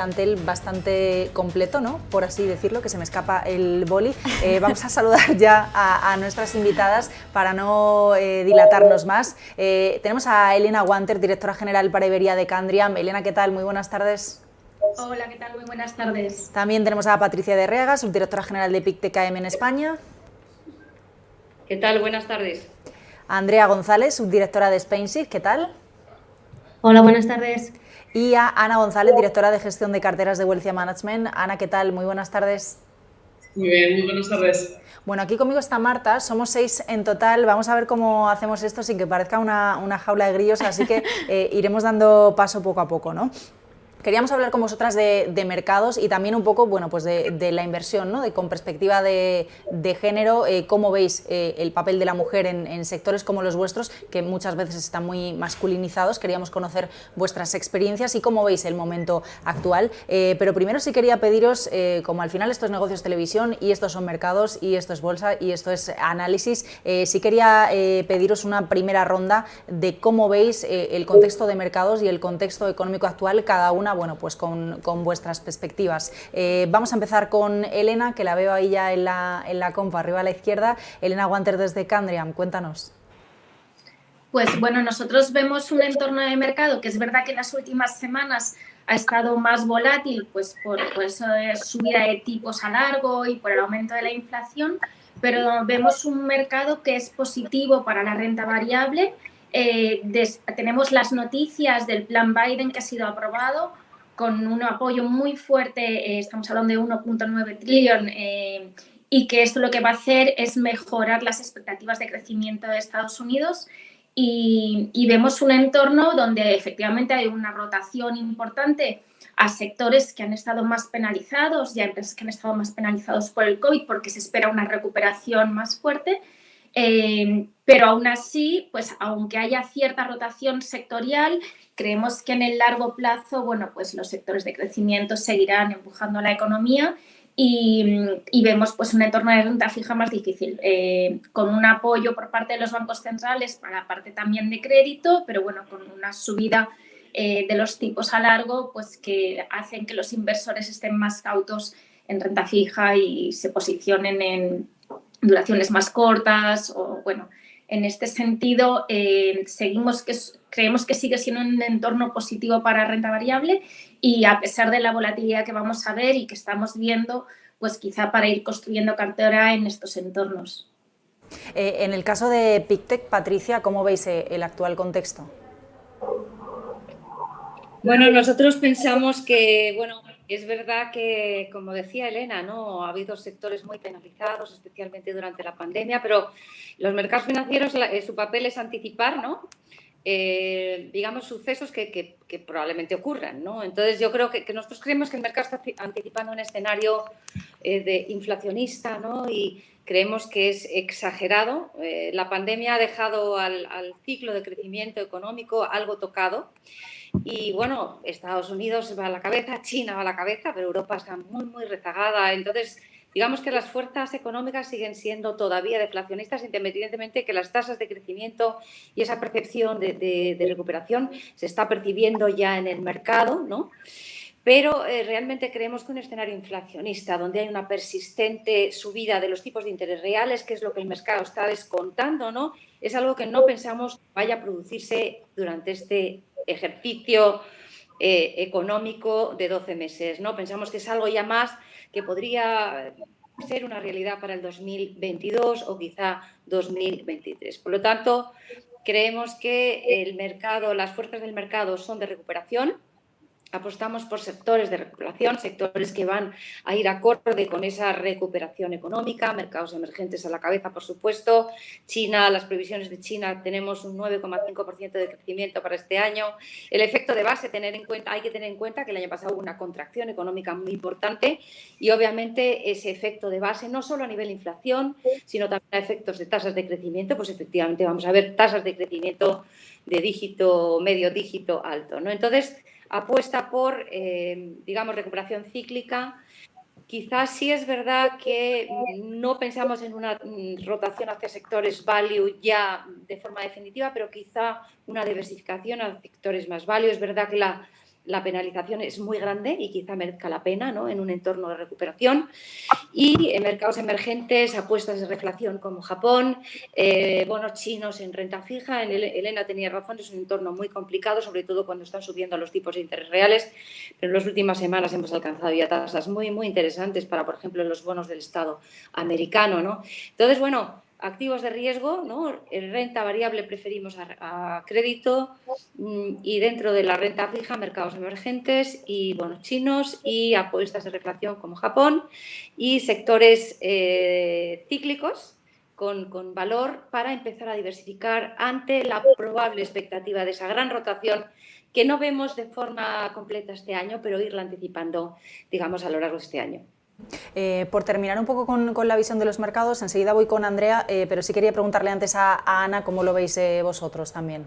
plantel bastante completo, ¿no? Por así decirlo, que se me escapa el boli. Vamos a saludar ya a nuestras invitadas para no dilatarnos más. Tenemos a Elena Guanter, directora general para Iberia de Candriam. Elena, ¿qué tal? Muy buenas tardes. Hola, ¿qué tal? Muy buenas tardes. También tenemos a Patricia de Reaga, subdirectora general de PIC TKM en España. ¿Qué tal? Buenas tardes. A Andrea González, subdirectora de Spainsic. ¿Qué tal? Hola, buenas tardes. Y a Ana González, directora de gestión de carteras de Wealthia Management. Ana, ¿qué tal? Muy buenas tardes. Muy bien, muy buenas tardes. Bueno, aquí conmigo está Marta, somos 6 en total. Vamos a ver cómo hacemos esto sin que parezca una jaula de grillos, así que iremos dando paso poco a poco, ¿no? Queríamos hablar con vosotras de mercados y también un poco, bueno, pues de la inversión, ¿no? Con perspectiva de género, cómo veis el papel de la mujer en sectores como los vuestros, que muchas veces están muy masculinizados. Queríamos conocer vuestras experiencias y cómo veis el momento actual. Pero primero sí quería pediros, como al final esto es negocios televisión y estos son mercados y esto es bolsa y esto es análisis, sí quería pediros una primera ronda de cómo veis el contexto de mercados y el contexto económico actual, cada una, bueno, pues con vuestras perspectivas. Vamos a empezar con Elena, que la veo ahí ya en la compa, arriba a la izquierda. Elena Guanter desde Candriam, cuéntanos. Pues bueno, nosotros vemos un entorno de mercado que es verdad que en las últimas semanas ha estado más volátil, pues por eso de subida de tipos a largo y por el aumento de la inflación, pero vemos un mercado que es positivo para la renta variable. Tenemos las noticias del plan Biden que ha sido aprobado con un apoyo muy fuerte, estamos hablando de 1,9 trillón, y que esto lo que va a hacer es mejorar las expectativas de crecimiento de Estados Unidos. Y vemos un entorno donde efectivamente hay una rotación importante a sectores que han estado más penalizados y a empresas que han estado más penalizados por el COVID porque se espera una recuperación más fuerte. Pero aún así, pues aunque haya cierta rotación sectorial, creemos que en el largo plazo, bueno, pues los sectores de crecimiento seguirán empujando la economía y vemos pues un entorno de renta fija más difícil, con un apoyo por parte de los bancos centrales para la parte también de crédito, pero bueno, con una subida de los tipos a largo, pues que hacen que los inversores estén más cautos en renta fija y se posicionen en duraciones más cortas o bueno, en este sentido creemos que sigue siendo un entorno positivo para renta variable y a pesar de la volatilidad que vamos a ver y que estamos viendo, pues quizá para ir construyendo cartera en estos entornos. En el caso de PICTEC, Patricia, ¿cómo veis el actual contexto? Bueno, nosotros pensamos que, bueno, es verdad que, como decía Elena, ¿no? Ha habido sectores muy penalizados, especialmente durante la pandemia, pero los mercados financieros, su papel es anticipar, ¿no? Digamos, sucesos que probablemente ocurran, ¿no? Entonces, yo creo que nosotros creemos que el mercado está anticipando un escenario de inflacionista, ¿no? Y creemos que es exagerado. La pandemia ha dejado al ciclo de crecimiento económico algo tocado. Y bueno, Estados Unidos va a la cabeza, China va a la cabeza, pero Europa está muy, muy rezagada. Entonces, digamos que las fuerzas económicas siguen siendo todavía deflacionistas, independientemente de que las tasas de crecimiento y esa percepción de recuperación se está percibiendo ya en el mercado, ¿no? Pero realmente creemos que un escenario inflacionista, donde hay una persistente subida de los tipos de interés reales, que es lo que el mercado está descontando, ¿no? Es algo que no pensamos vaya a producirse durante este ejercicio económico de 12 meses, ¿no? Pensamos que es algo ya más que podría ser una realidad para el 2022 o quizá 2023. Por lo tanto, creemos que el mercado, las fuerzas del mercado son de recuperación. Apostamos por sectores de recuperación, sectores que van a ir acorde con esa recuperación económica, mercados emergentes a la cabeza, por supuesto. China, las previsiones de China, tenemos un 9,5% de crecimiento para este año. El efecto de base, hay que tener en cuenta que el año pasado hubo una contracción económica muy importante y obviamente ese efecto de base, no solo a nivel de inflación, sino también a efectos de tasas de crecimiento, pues efectivamente vamos a ver tasas de crecimiento de dígito, medio dígito alto, ¿no? Entonces, apuesta por, digamos, recuperación cíclica. Quizás sí es verdad que no pensamos en una rotación hacia sectores value ya de forma definitiva, pero quizá una diversificación a sectores más value. Es verdad que la la penalización es muy grande y quizá merezca la pena, ¿no?, en un entorno de recuperación. Y en mercados emergentes, apuestas de reflación como Japón, bonos chinos en renta fija. Elena tenía razón, es un entorno muy complicado, sobre todo cuando están subiendo los tipos de interés reales, pero en las últimas semanas hemos alcanzado ya tasas muy, muy interesantes para, por ejemplo, los bonos del Estado americano, ¿no? Entonces, bueno, activos de riesgo, ¿no? En renta variable preferimos a crédito, y dentro de la renta fija, mercados emergentes y bonos chinos y apuestas de reflación como Japón y sectores cíclicos con valor para empezar a diversificar ante la probable expectativa de esa gran rotación que no vemos de forma completa este año, pero irla anticipando, digamos, a lo largo de este año. Por terminar un poco con la visión de los mercados, enseguida voy con Andrea, pero sí quería preguntarle antes a Ana cómo lo veis vosotros también.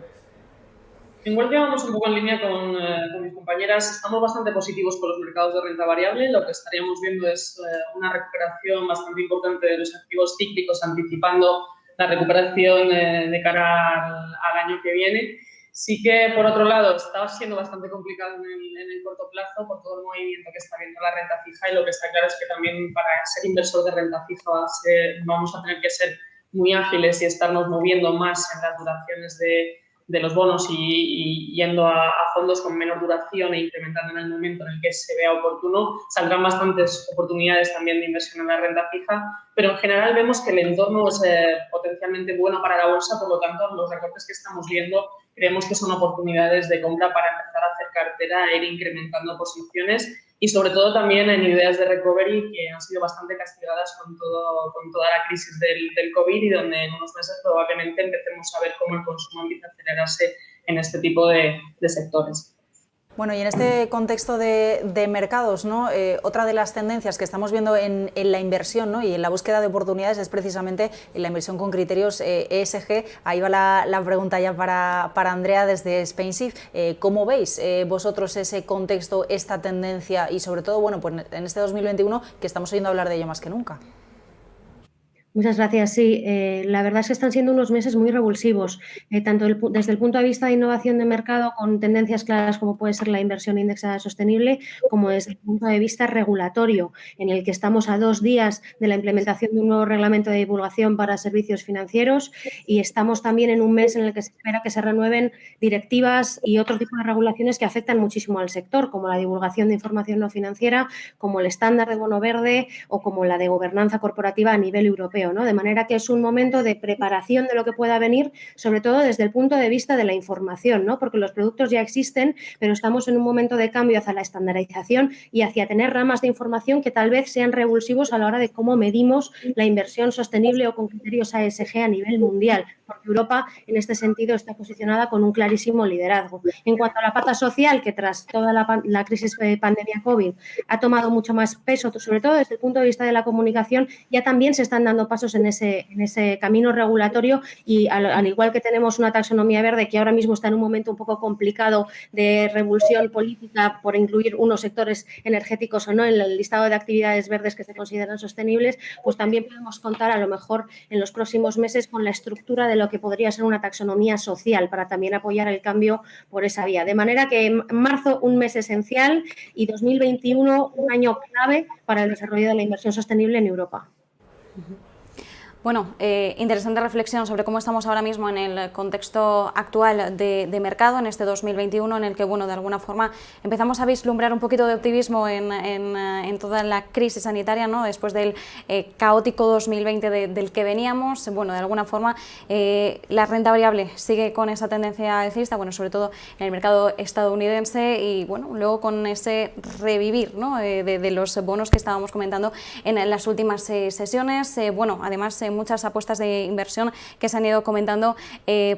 Igual que vamos un poco en línea con mis compañeras, estamos bastante positivos con los mercados de renta variable. Lo que estaríamos viendo es una recuperación bastante importante de los activos cíclicos, anticipando la recuperación de cara al año que viene. Sí que, por otro lado, está siendo bastante complicado en el corto plazo por todo el movimiento que está viendo la renta fija, y lo que está claro es que también para ser inversor de renta fija vamos a tener que ser muy ágiles y estarnos moviendo más en las duraciones de los bonos y yendo a fondos con menor duración e incrementando en el momento en el que se vea oportuno. Saldrán bastantes oportunidades también de inversión en la renta fija, pero en general vemos que el entorno es potencialmente bueno para la bolsa. Por lo tanto, los recortes que estamos viendo creemos que son oportunidades de compra para empezar a hacer cartera e ir incrementando posiciones, y sobre todo también en ideas de recovery que han sido bastante castigadas con toda la crisis del COVID, y donde en unos meses probablemente empecemos a ver cómo el consumo empieza a acelerarse en este tipo de sectores. Bueno, y en este contexto de mercados, ¿no? Otra de las tendencias que estamos viendo en la inversión, ¿no?, y en la búsqueda de oportunidades es precisamente en la inversión con criterios ESG. Ahí va la pregunta ya para Andrea desde SpainShift. ¿Cómo veis vosotros ese contexto, esta tendencia y sobre todo, bueno, pues en este 2021 que estamos oyendo hablar de ello más que nunca? Muchas gracias. Sí, la verdad es que están siendo unos meses muy revulsivos, tanto desde el punto de vista de innovación de mercado, con tendencias claras como puede ser la inversión indexada sostenible, como desde el punto de vista regulatorio, en el que estamos a 2 días de la implementación de un nuevo reglamento de divulgación para servicios financieros, y estamos también en un mes en el que se espera que se renueven directivas y otro tipo de regulaciones que afectan muchísimo al sector, como la divulgación de información no financiera, como el estándar de bono verde o como la de gobernanza corporativa a nivel europeo, ¿no? De manera que es un momento de preparación de lo que pueda venir, sobre todo desde el punto de vista de la información, ¿no? Porque los productos ya existen, pero estamos en un momento de cambio hacia la estandarización y hacia tener ramas de información que tal vez sean revulsivos a la hora de cómo medimos la inversión sostenible o con criterios ESG a nivel mundial, porque Europa en este sentido está posicionada con un clarísimo liderazgo. En cuanto a la pata social, que tras toda la crisis de pandemia COVID ha tomado mucho más peso, sobre todo desde el punto de vista de la comunicación, ya también se están dando pasos en ese camino regulatorio, y al igual que tenemos una taxonomía verde que ahora mismo está en un momento un poco complicado de revulsión política por incluir unos sectores energéticos o no en el listado de actividades verdes que se consideran sostenibles, pues también podemos contar a lo mejor en los próximos meses con la estructura de lo que podría ser una taxonomía social para también apoyar el cambio por esa vía. De manera que en marzo un mes esencial y 2021 un año clave para el desarrollo de la inversión sostenible en Europa. Bueno, interesante reflexión sobre cómo estamos ahora mismo en el contexto actual de mercado en este 2021, en el que, bueno, de alguna forma empezamos a vislumbrar un poquito de optimismo en toda la crisis sanitaria, ¿no?, después del caótico 2020 del que veníamos. Bueno, de alguna forma la renta variable sigue con esa tendencia alcista, bueno, sobre todo en el mercado estadounidense, y bueno, luego con ese revivir, ¿no?, de los bonos que estábamos comentando en las últimas sesiones. Bueno, además muchas apuestas de inversión que se han ido comentando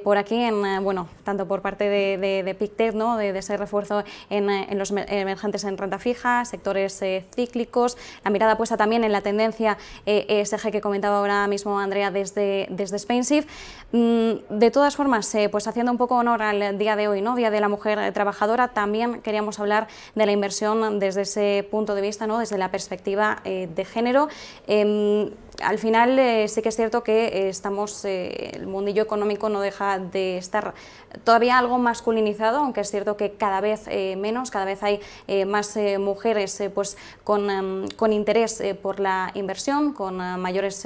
por aquí, bueno, tanto por parte de Pictet, ¿no?, de ese refuerzo en los emergentes en renta fija, sectores cíclicos, la mirada puesta también en la tendencia ESG que comentaba ahora mismo Andrea desde SpainShift. De todas formas, pues haciendo un poco honor al día de hoy, ¿no?, Día de la Mujer Trabajadora, también queríamos hablar de la inversión desde ese punto de vista, ¿no?, desde la perspectiva de género. al final sí que es cierto que el mundillo económico no deja de estar todavía algo masculinizado, aunque es cierto que cada vez menos, cada vez hay más mujeres pues con interés por la inversión, con mayores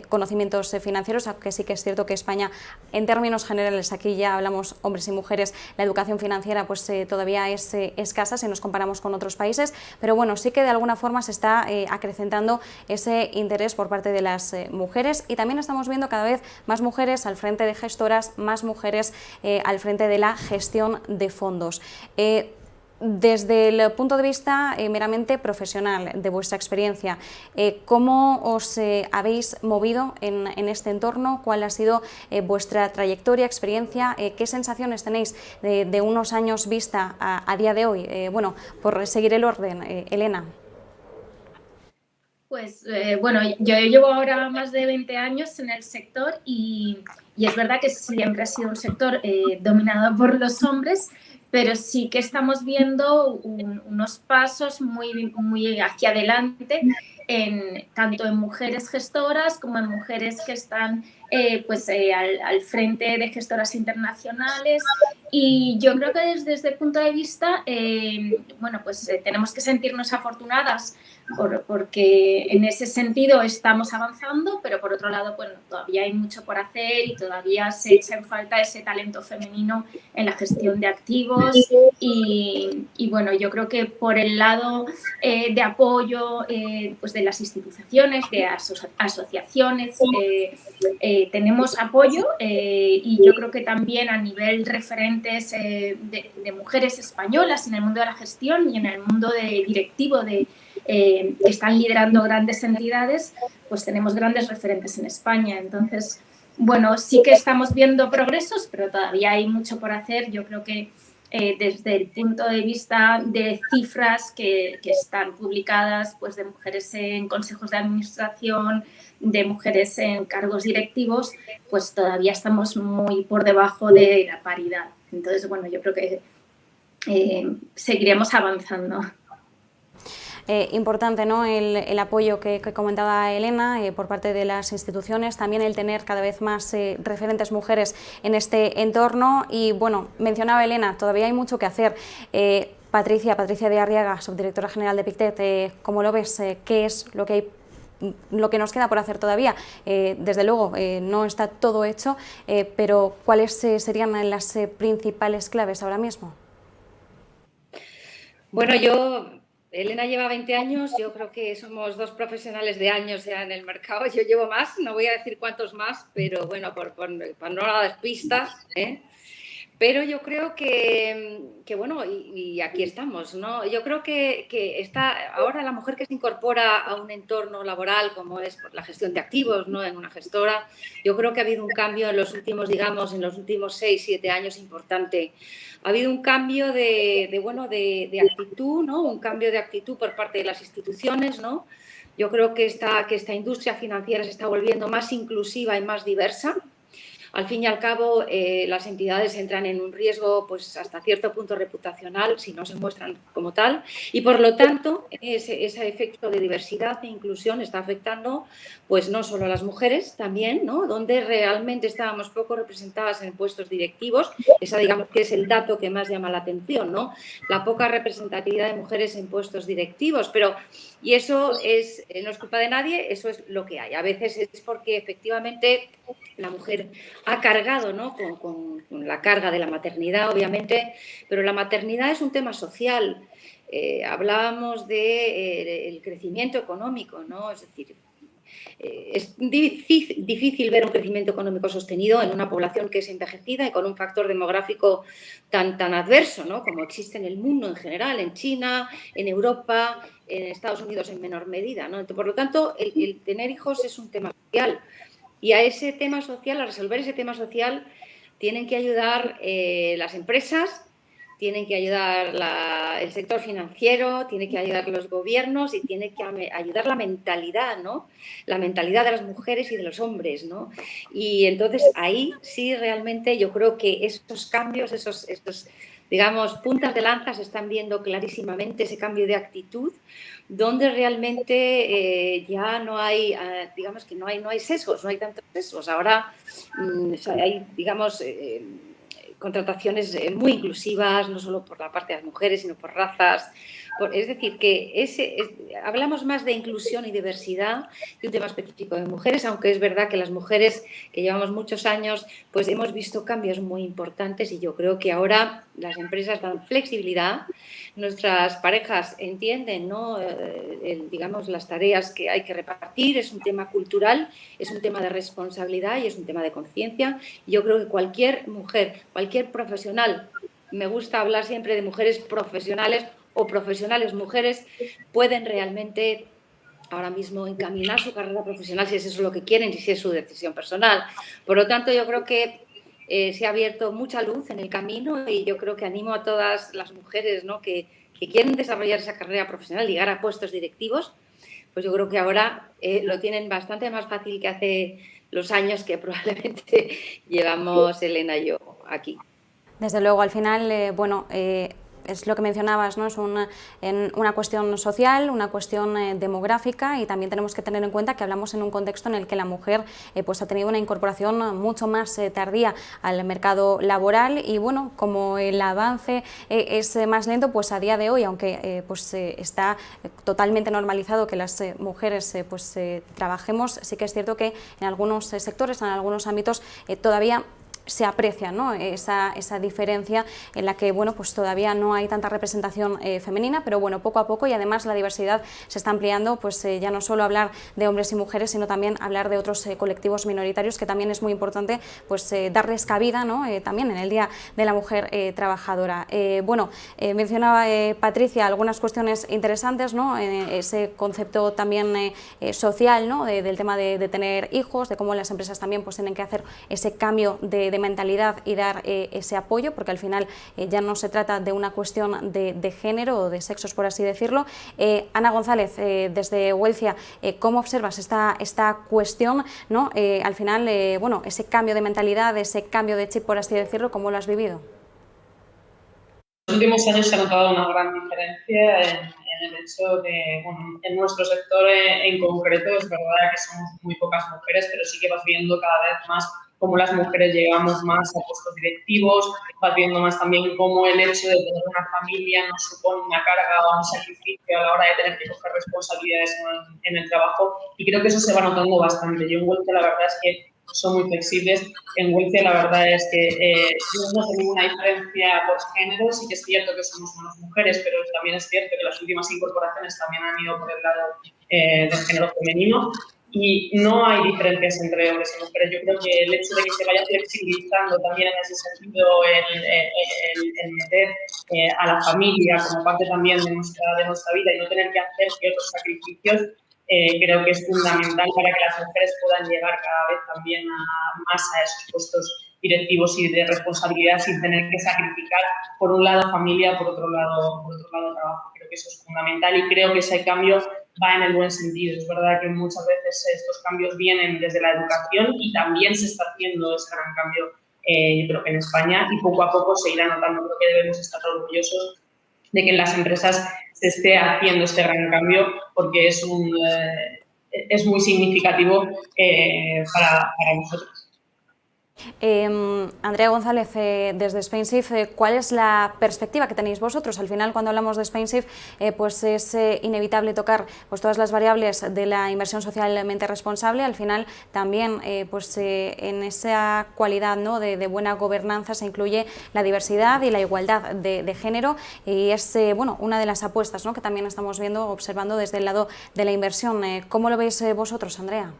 conocimientos financieros, aunque sí que es cierto que España, en términos generales, aquí ya hablamos hombres y mujeres, la educación financiera pues todavía es escasa si nos comparamos con otros países, pero bueno, sí que de alguna forma se está acrecentando ese interés por parte de las mujeres, y también estamos viendo cada vez más mujeres al frente de gestoras, más mujeres al frente de la gestión de fondos. Desde el punto de vista meramente profesional, de vuestra experiencia, ¿cómo os habéis movido en este entorno? ¿Cuál ha sido vuestra trayectoria, experiencia? ¿Qué sensaciones tenéis de unos años vista a día de hoy? Bueno, por seguir el orden, Elena. Pues bueno, yo llevo ahora más de 20 años en el sector y es verdad que siempre ha sido un sector dominado por los hombres, pero sí que estamos viendo unos pasos muy hacia adelante, tanto en mujeres gestoras como en mujeres que están al frente de gestoras internacionales. Y yo creo que desde este punto de vista, tenemos que sentirnos afortunadas porque en ese sentido estamos avanzando, pero por otro lado, bueno, todavía hay mucho por hacer y todavía se echa en falta ese talento femenino en la gestión de activos. Y bueno, yo creo que por el lado de apoyo de las instituciones, de asociaciones, tenemos apoyo y yo creo que también a nivel referentes de mujeres españolas en el mundo de la gestión y en el mundo directivo que están liderando grandes entidades, pues tenemos grandes referentes en España. Entonces, bueno, sí que estamos viendo progresos, pero todavía hay mucho por hacer. Yo creo que desde el punto de vista de cifras que están publicadas, pues de mujeres en consejos de administración, de mujeres en cargos directivos, pues todavía estamos muy por debajo de la paridad. Entonces, bueno, yo creo que seguiremos avanzando. Importante, ¿no?, el apoyo que comentaba Elena por parte de las instituciones, también el tener cada vez más referentes mujeres en este entorno. Y bueno, mencionaba Elena, todavía hay mucho que hacer. Patricia de Arriaga, subdirectora general de Pictet, ¿cómo lo ves? ¿Qué es lo que nos queda por hacer todavía? Desde luego no está todo hecho, pero ¿cuáles serían las principales claves ahora mismo? Bueno, Elena lleva 20 años, yo creo que somos dos profesionales de años ya en el mercado. Yo llevo más, no voy a decir cuántos más, pero bueno, para no dar pistas, Pero yo creo que bueno, y aquí estamos, ¿no? Yo creo que está ahora la mujer que se incorpora a un entorno laboral como es la gestión de activos, ¿no?, en una gestora. Yo creo que ha habido un cambio en los últimos 6, 7 años importante. Ha habido un cambio de actitud, ¿no? Un cambio de actitud por parte de las instituciones, ¿no? Yo creo que esta industria financiera se está volviendo más inclusiva y más diversa. Al fin y al cabo, las entidades entran en un riesgo pues hasta cierto punto reputacional si no se muestran como tal, y por lo tanto ese efecto de diversidad e inclusión está afectando pues no solo a las mujeres también, ¿no?, donde realmente estábamos poco representadas en puestos directivos. Esa, digamos, que es el dato que más llama la atención, ¿no?, la poca representatividad de mujeres en puestos directivos, y eso no es culpa de nadie, eso es lo que hay. A veces es porque efectivamente la mujer ha cargado, ¿no?, con la carga de la maternidad, obviamente, pero la maternidad es un tema social. Hablábamos del crecimiento económico, ¿no? Es decir, es difícil ver un crecimiento económico sostenido en una población que es envejecida y con un factor demográfico tan adverso, ¿no?, como existe en el mundo en general, en China, en Europa, en Estados Unidos en menor medida, ¿no? Por lo tanto, el tener hijos es un tema social. Y a ese tema social, a resolver ese tema social, tienen que ayudar las empresas, tienen que ayudar el sector financiero, tiene que ayudar los gobiernos y tiene que ayudar la mentalidad, ¿no?, la mentalidad de las mujeres y de los hombres, ¿no? Y entonces ahí sí realmente yo creo que esos cambios, esos digamos, puntas de lanza se están viendo clarísimamente ese cambio de actitud, donde realmente ya no hay, digamos que no hay sesgos, no hay tantos sesgos. Ahora hay, digamos, contrataciones muy inclusivas, no solo por la parte de las mujeres, sino por razas. Es decir, que hablamos más de inclusión y diversidad que un tema específico de mujeres, aunque es verdad que las mujeres que llevamos muchos años, pues hemos visto cambios muy importantes y yo creo que ahora las empresas dan flexibilidad, nuestras parejas entienden, ¿no? Digamos, las tareas que hay que repartir, es un tema cultural, es un tema de responsabilidad y es un tema de conciencia. Yo creo que cualquier mujer, cualquier profesional, me gusta hablar siempre de mujeres profesionales o profesionales mujeres, pueden realmente ahora mismo encaminar su carrera profesional si es eso lo que quieren y si es su decisión personal. Por lo tanto, yo creo que se ha abierto mucha luz en el camino y yo creo que animo a todas las mujeres, ¿no?, que quieren desarrollar esa carrera profesional, llegar a puestos directivos, pues yo creo que ahora lo tienen bastante más fácil que hace los años que probablemente llevamos Elena y yo aquí. Desde luego, al final, bueno, es lo que mencionabas, ¿no? Es una cuestión social, una cuestión demográfica y también tenemos que tener en cuenta que hablamos en un contexto en el que la mujer pues ha tenido una incorporación mucho más tardía al mercado laboral y bueno, como el avance es más lento, pues a día de hoy, aunque está totalmente normalizado que las mujeres trabajemos, sí que es cierto que en algunos sectores, en algunos ámbitos todavía se aprecia, ¿no?, esa diferencia en la que bueno, pues todavía no hay tanta representación femenina, pero bueno, poco a poco y además la diversidad se está ampliando, pues ya no solo hablar de hombres y mujeres, sino también hablar de otros colectivos minoritarios que también es muy importante pues darles cabida, ¿no?, también en el Día de la Mujer Trabajadora. Bueno, mencionaba Patricia algunas cuestiones interesantes, ¿no?, ese concepto también social, ¿no?, del tema de tener hijos, de cómo las empresas también pues tienen que hacer ese cambio de mentalidad y dar ese apoyo, porque al final ya no se trata de una cuestión de género o de sexos, por así decirlo. Ana González, desde Huelcia, ¿cómo observas esta cuestión, ¿no? Al final, bueno, ese cambio de mentalidad, ese cambio de chip, por así decirlo, ¿cómo lo has vivido? En los últimos años se ha notado una gran diferencia en el hecho de, bueno, en nuestro sector en concreto, es verdad que somos muy pocas mujeres, pero sí que vas viendo cada vez más cómo las mujeres llegamos más a puestos directivos, vas viendo más también cómo el hecho de tener una familia nos supone una carga o un sacrificio a la hora de tener que coger responsabilidades en el trabajo, y creo que eso se va notando bastante. Yo en Huelva la verdad es que son muy flexibles. En Huelva la verdad es que no tenemos ninguna diferencia por género, sí que es cierto que somos menos mujeres, pero también es cierto que las últimas incorporaciones también han ido por el lado del género femenino. Y no hay diferencias entre hombres y mujeres. Yo creo que el hecho de que se vaya flexibilizando también en ese sentido el meter a la familia como parte también de nuestra vida y no tener que hacer ciertos sacrificios, creo que es fundamental para que las mujeres puedan llegar cada vez también más a esos puestos directivos y de responsabilidad sin tener que sacrificar por un lado familia, por otro lado trabajo. Creo que eso es fundamental y creo que ese cambio va en el buen sentido. Es verdad que muchas veces estos cambios vienen desde la educación y también se está haciendo ese gran cambio, yo creo que en España, y poco a poco se irá notando. Creo que debemos estar orgullosos de que en las empresas se esté haciendo este gran cambio porque es muy significativo para nosotros. Andrea González, desde SpainShift, ¿cuál es la perspectiva que tenéis vosotros? Al final, cuando hablamos de SpainShift, pues es inevitable tocar pues, todas las variables de la inversión socialmente responsable. Al final, también en esa cualidad, ¿no?, de buena gobernanza se incluye la diversidad y la igualdad de género y es bueno, una de las apuestas, ¿no?, que también estamos observando desde el lado de la inversión. ¿Cómo lo veis vosotros, Andrea?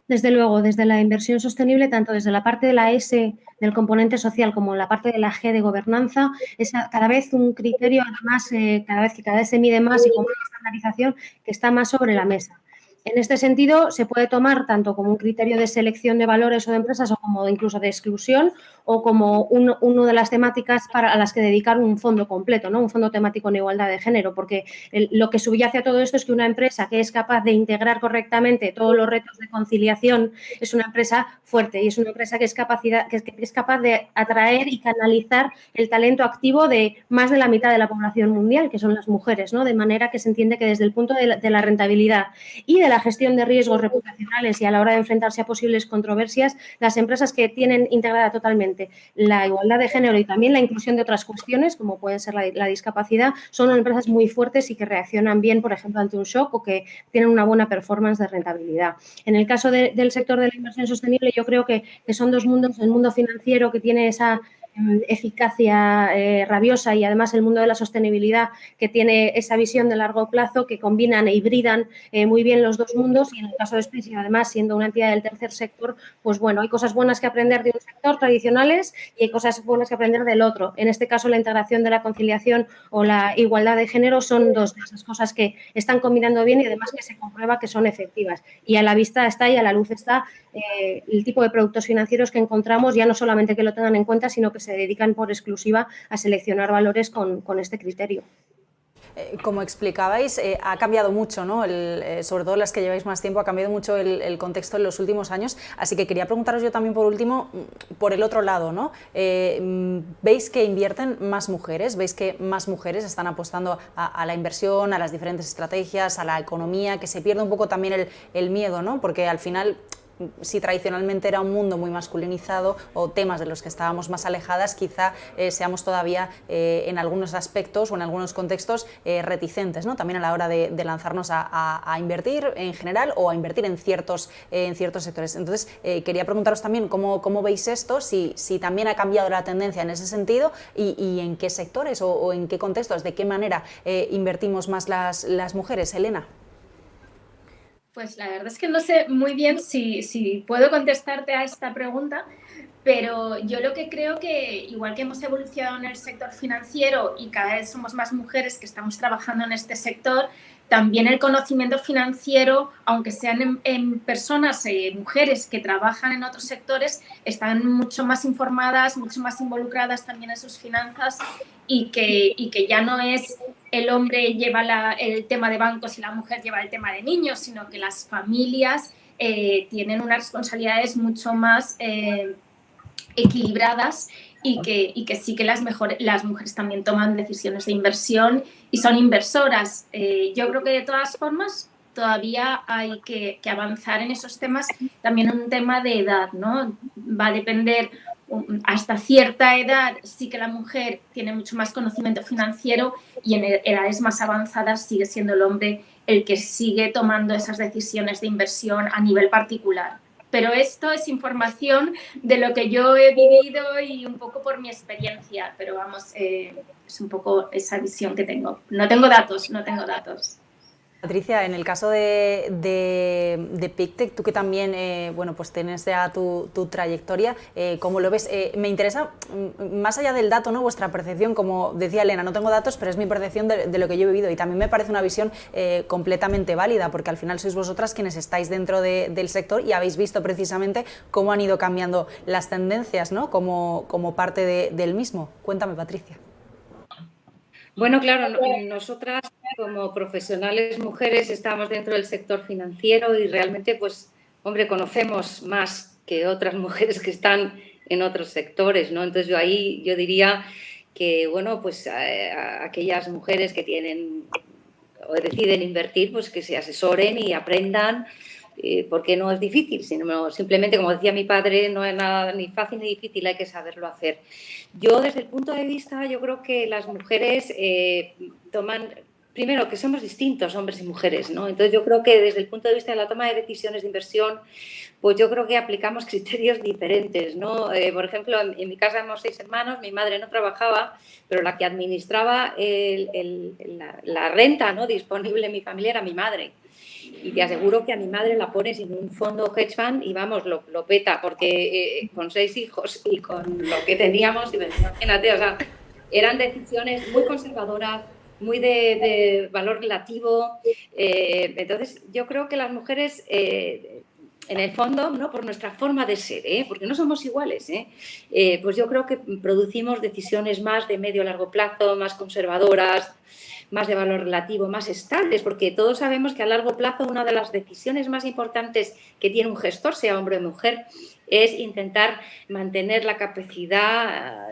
Desde luego, desde la inversión sostenible, tanto desde la parte de la S del componente social como la parte de la G de gobernanza, es cada vez un criterio, además, cada vez se mide más y con más estandarización, que está más sobre la mesa. En este sentido, se puede tomar tanto como un criterio de selección de valores o de empresas o como incluso de exclusión o como uno de las temáticas a las que dedicar un fondo completo, ¿no? Un fondo temático en igualdad de género, porque lo que subyace a todo esto es que una empresa que es capaz de integrar correctamente todos los retos de conciliación es una empresa fuerte y es una empresa que es capaz de atraer y canalizar el talento activo de más de la mitad de la población mundial, que son las mujeres, ¿no? De manera que se entiende que desde el punto de la rentabilidad y de la gestión de riesgos reputacionales y a la hora de enfrentarse a posibles controversias, las empresas que tienen integrada totalmente la igualdad de género y también la inclusión de otras cuestiones, como puede ser la discapacidad, son empresas muy fuertes y que reaccionan bien, por ejemplo, ante un shock o que tienen una buena performance de rentabilidad. En el caso del sector de la inversión sostenible, yo creo que son dos mundos, el mundo financiero que tiene esa eficacia rabiosa y además el mundo de la sostenibilidad que tiene esa visión de largo plazo que combinan e hibridan muy bien los dos mundos y en el caso de Space, además siendo una entidad del tercer sector, pues bueno, hay cosas buenas que aprender de un sector tradicionales y hay cosas buenas que aprender del otro. En este caso, la integración de la conciliación o la igualdad de género son dos de esas cosas que están combinando bien y además que se comprueba que son efectivas. Y a la vista está y a la luz está el tipo de productos financieros que encontramos, ya no solamente que lo tengan en cuenta, sino que se dedican por exclusiva a seleccionar valores con este criterio. Como explicabais, ha cambiado mucho, ¿no? Sobre todo las que lleváis más tiempo, ha cambiado mucho el contexto en los últimos años, así que quería preguntaros yo también por último, por el otro lado, ¿no? ¿Veis que invierten más mujeres? ¿Veis que más mujeres están apostando a la inversión, a las diferentes estrategias, a la economía, que se pierde un poco también el miedo, ¿no? Porque al final, si tradicionalmente era un mundo muy masculinizado o temas de los que estábamos más alejadas, quizá seamos todavía en algunos aspectos o en algunos contextos reticentes, ¿no? También a la hora de lanzarnos a invertir en general o a invertir en ciertos sectores. Entonces, quería preguntaros también cómo veis esto, si también ha cambiado la tendencia en ese sentido y en qué sectores o en qué contextos, de qué manera invertimos más las mujeres. Elena. Pues la verdad es que no sé muy bien si puedo contestarte a esta pregunta, pero yo lo que creo que igual que hemos evolucionado en el sector financiero y cada vez somos más mujeres que estamos trabajando en este sector, también el conocimiento financiero, aunque sean en personas, mujeres que trabajan en otros sectores, están mucho más informadas, mucho más involucradas también en sus finanzas y que ya no es el hombre lleva el tema de bancos y la mujer lleva el tema de niños, sino que las familias tienen unas responsabilidades mucho más equilibradas y que sí que las mujeres también toman decisiones de inversión y son inversoras. Yo creo que de todas formas todavía hay que avanzar en esos temas, también un tema de edad, ¿no? Va a depender, hasta cierta edad sí que la mujer tiene mucho más conocimiento financiero y en edades más avanzadas sigue siendo el hombre el que sigue tomando esas decisiones de inversión a nivel particular. Pero esto es información de lo que yo he vivido y un poco por mi experiencia, pero vamos, es un poco esa visión que tengo. No tengo datos. Patricia, en el caso de Pictet, tú que también bueno, pues tienes ya tu trayectoria, ¿cómo lo ves? Me interesa, más allá del dato, ¿no? Vuestra percepción, como decía Elena, no tengo datos, pero es mi percepción de lo que yo he vivido y también me parece una visión completamente válida, porque al final sois vosotras quienes estáis dentro del sector y habéis visto precisamente cómo han ido cambiando las tendencias, ¿no? como parte del mismo. Cuéntame, Patricia. Bueno, claro, nosotras como profesionales mujeres estamos dentro del sector financiero y realmente, pues, hombre, conocemos más que otras mujeres que están en otros sectores, ¿no? Entonces yo diría que, bueno, pues aquellas mujeres que tienen o deciden invertir, pues que se asesoren y aprendan, porque no es difícil, sino simplemente, como decía mi padre, no es nada ni fácil ni difícil, hay que saberlo hacer. Yo, desde el punto de vista, yo creo que las mujeres toman, primero, que somos distintos, hombres y mujeres, ¿no? Entonces, yo creo que desde el punto de vista de la toma de decisiones de inversión, pues yo creo que aplicamos criterios diferentes, ¿no? Por ejemplo, en mi casa somos 6 hermanos, mi madre no trabajaba, pero la que administraba la renta, ¿no?, disponible en mi familia era mi madre. Y te aseguro que a mi madre la pones en un fondo hedge fund y vamos, lo peta, porque con 6 hijos y con lo que teníamos, imagínate, o sea, eran decisiones muy conservadoras, muy de valor relativo. Entonces, yo creo que las mujeres, en el fondo, ¿no? Por nuestra forma de ser, porque no somos iguales, pues yo creo que producimos decisiones más de medio a largo plazo, más conservadoras, más de valor relativo, más estables, porque todos sabemos que a largo plazo una de las decisiones más importantes que tiene un gestor, sea hombre o mujer, es intentar mantener la capacidad,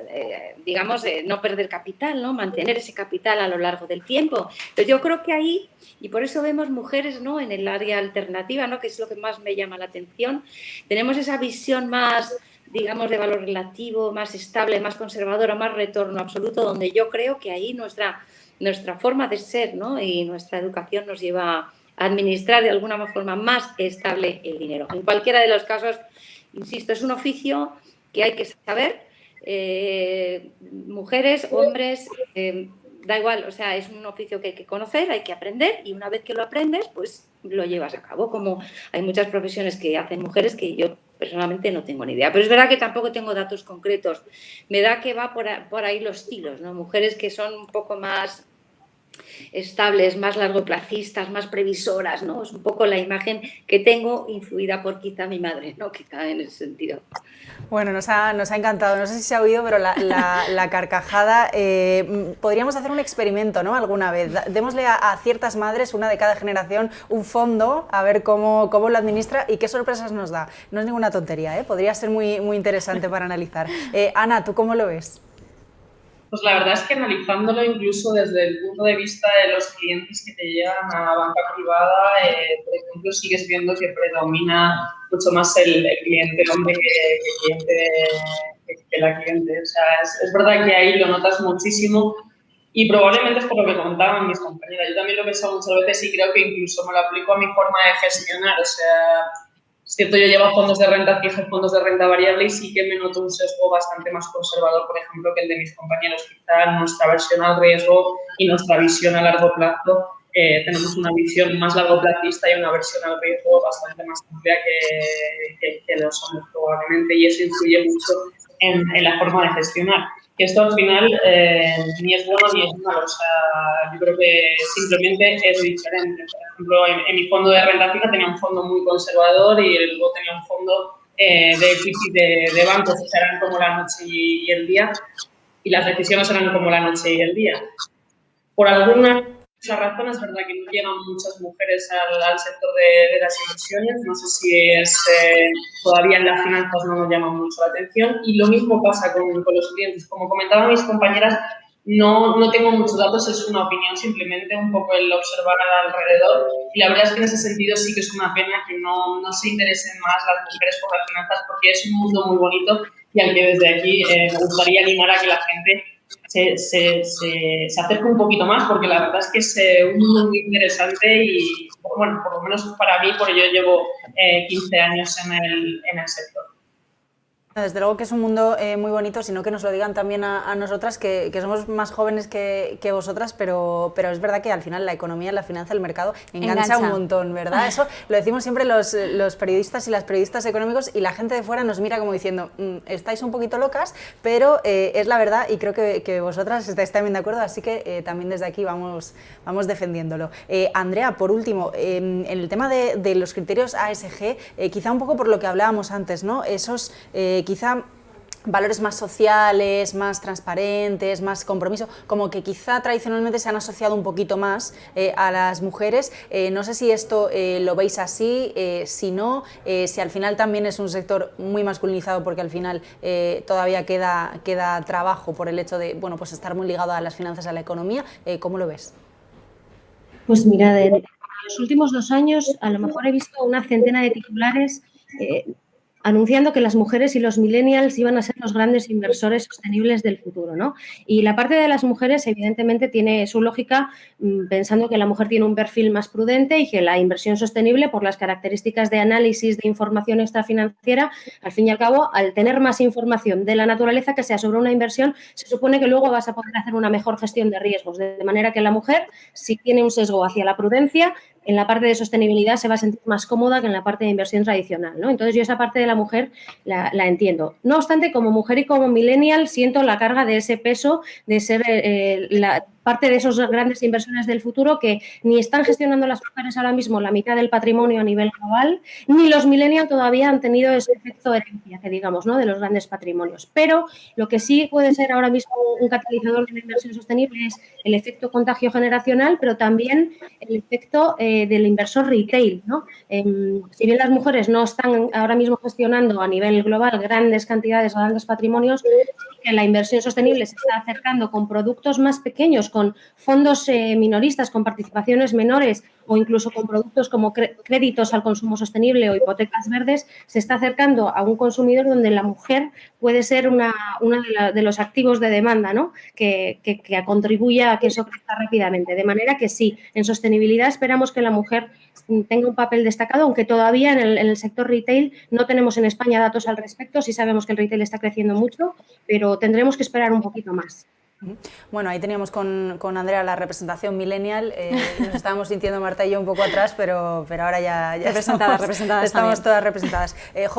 digamos, no perder capital, ¿no? Mantener ese capital a lo largo del tiempo. Entonces yo creo que ahí, y por eso vemos mujeres, ¿no? En el área alternativa, ¿no? Que es lo que más me llama la atención, tenemos esa visión más, digamos, de valor relativo, más estable, más conservadora, más retorno absoluto, donde yo creo que ahí nuestra forma de ser, ¿no? Y nuestra educación nos lleva a administrar de alguna forma más estable el dinero. En cualquiera de los casos, insisto, es un oficio que hay que saber, mujeres, hombres, da igual, o sea, es un oficio que hay que conocer, hay que aprender, y una vez que lo aprendes, pues lo llevas a cabo, como hay muchas profesiones que hacen mujeres que yo personalmente no tengo ni idea, pero es verdad que tampoco tengo datos concretos. Me da que va por ahí los tiros, ¿no? Mujeres que son un poco más estables, más largoplacistas, más previsoras, ¿no? Es un poco la imagen que tengo, influida por quizá mi madre, ¿no? Quizá en ese sentido. Bueno, nos ha encantado. No sé si se ha oído, pero la carcajada, podríamos hacer un experimento, ¿no? Alguna vez. Démosle a ciertas madres, una de cada generación, un fondo, a ver cómo lo administra y qué sorpresas nos da. No es ninguna tontería, ¿eh? Podría ser muy, muy interesante para analizar. Ana, ¿tú cómo lo ves? Pues la verdad es que analizándolo incluso desde el punto de vista de los clientes que te llegan a banca privada, por ejemplo, sigues viendo que predomina mucho más el cliente hombre que la cliente. O sea, es verdad que ahí lo notas muchísimo y probablemente es por lo que comentaban mis compañeras. Yo también lo he pensado muchas veces y creo que incluso me lo aplico a mi forma de gestionar. O sea, es cierto, yo llevo fondos de renta fija y fondos de renta variable y sí que me noto un sesgo bastante más conservador, por ejemplo, que el de mis compañeros. Quizá nuestra versión al riesgo y nuestra visión a largo plazo, tenemos una visión más largoplacista y una versión al riesgo bastante más amplia que los hombres probablemente, y eso influye mucho en la forma de gestionar. Que esto al final ni es bueno ni es malo, o sea, yo creo que simplemente es diferente. Por ejemplo, en mi fondo de renta fija tenía un fondo muy conservador y luego tenía un fondo de equity de bancos, que eran como la noche y el día, y las decisiones eran como la noche y el día. Por alguna razón es verdad que no llegan muchas mujeres al sector de las inversiones, no sé si es todavía en las finanzas no nos llama mucho la atención, y lo mismo pasa con los clientes. Como comentaban mis compañeras, no tengo muchos datos, es una opinión, simplemente un poco el observar alrededor, y la verdad es que en ese sentido sí que es una pena que no se interesen más las mujeres por las finanzas, porque es un mundo muy bonito y al que desde aquí me gustaría animar a que la gente se acerque un poquito más, porque la verdad es que es un mundo muy interesante y, bueno, por lo menos para mí, porque yo llevo 15 años en el sector. Desde luego que es un mundo muy bonito, sino que nos lo digan también a nosotras, que somos más jóvenes que vosotras, pero es verdad que al final la economía, la finanza, el mercado engancha un montón, ¿verdad? Eso lo decimos siempre los periodistas y las periodistas económicos, y la gente de fuera nos mira como diciendo, estáis un poquito locas, pero es la verdad, y creo que vosotras estáis también de acuerdo, así que también desde aquí vamos defendiéndolo. Andrea, por último, en el tema de los criterios ASG, quizá un poco por lo que hablábamos antes, ¿no? Esos quizá valores más sociales, más transparentes, más compromiso, como que quizá tradicionalmente se han asociado un poquito más a las mujeres. No sé si esto lo veis así, si no, si al final también es un sector muy masculinizado, porque al final todavía queda trabajo por el hecho de, bueno, pues estar muy ligado a las finanzas, a la economía. ¿Cómo lo ves? Pues mira, en los últimos 2 años a lo mejor he visto una centena de titulares anunciando que las mujeres y los millennials iban a ser los grandes inversores sostenibles del futuro, ¿no? Y la parte de las mujeres, evidentemente, tiene su lógica, pensando que la mujer tiene un perfil más prudente y que la inversión sostenible, por las características de análisis de información extrafinanciera, al fin y al cabo, al tener más información de la naturaleza que sea sobre una inversión, se supone que luego vas a poder hacer una mejor gestión de riesgos, de manera que la mujer, si tiene un sesgo hacia la prudencia, en la parte de sostenibilidad se va a sentir más cómoda que en la parte de inversión tradicional, ¿no? Entonces yo esa parte de la mujer la entiendo. No obstante, como mujer y como millennial siento la carga de ese peso de ser parte de esos grandes inversores del futuro que ni están gestionando las mujeres ahora mismo la mitad del patrimonio a nivel global, ni los millennials todavía han tenido ese efecto de herencia, que digamos, ¿no?, de los grandes patrimonios. Pero lo que sí puede ser ahora mismo un catalizador de la inversión sostenible es el efecto contagio generacional, pero también el efecto del inversor retail, ¿no? Si bien las mujeres no están ahora mismo gestionando a nivel global grandes cantidades o grandes patrimonios, que la inversión sostenible se está acercando con productos más pequeños, con fondos minoristas, con participaciones menores o incluso con productos como créditos al consumo sostenible o hipotecas verdes, se está acercando a un consumidor donde la mujer puede ser una de los activos de demanda, ¿no?, que contribuya a que eso crezca rápidamente. De manera que sí, en sostenibilidad esperamos que la mujer tenga un papel destacado, aunque todavía en el sector retail no tenemos en España datos al respecto. Sí sabemos que el retail está creciendo mucho, pero tendremos que esperar un poquito más. Bueno, ahí teníamos con Andrea la representación millennial, nos estábamos sintiendo Marta y yo un poco atrás, pero ahora ya representadas estamos todas representadas.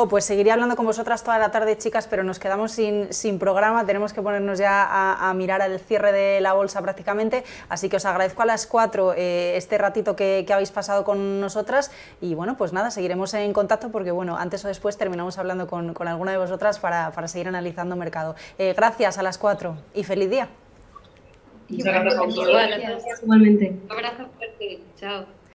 Pues seguiría hablando con vosotras toda la tarde, chicas, pero nos quedamos sin programa, tenemos que ponernos ya a mirar el cierre de la bolsa prácticamente, así que os agradezco a las 4 este ratito que habéis pasado con nosotras y bueno, pues nada, seguiremos en contacto porque bueno, antes o después terminamos hablando con alguna de vosotras para seguir analizando mercado. Gracias a las 4 y feliz día. Muchas gracias a vosotros. Igualmente. Un abrazo fuerte. Chao.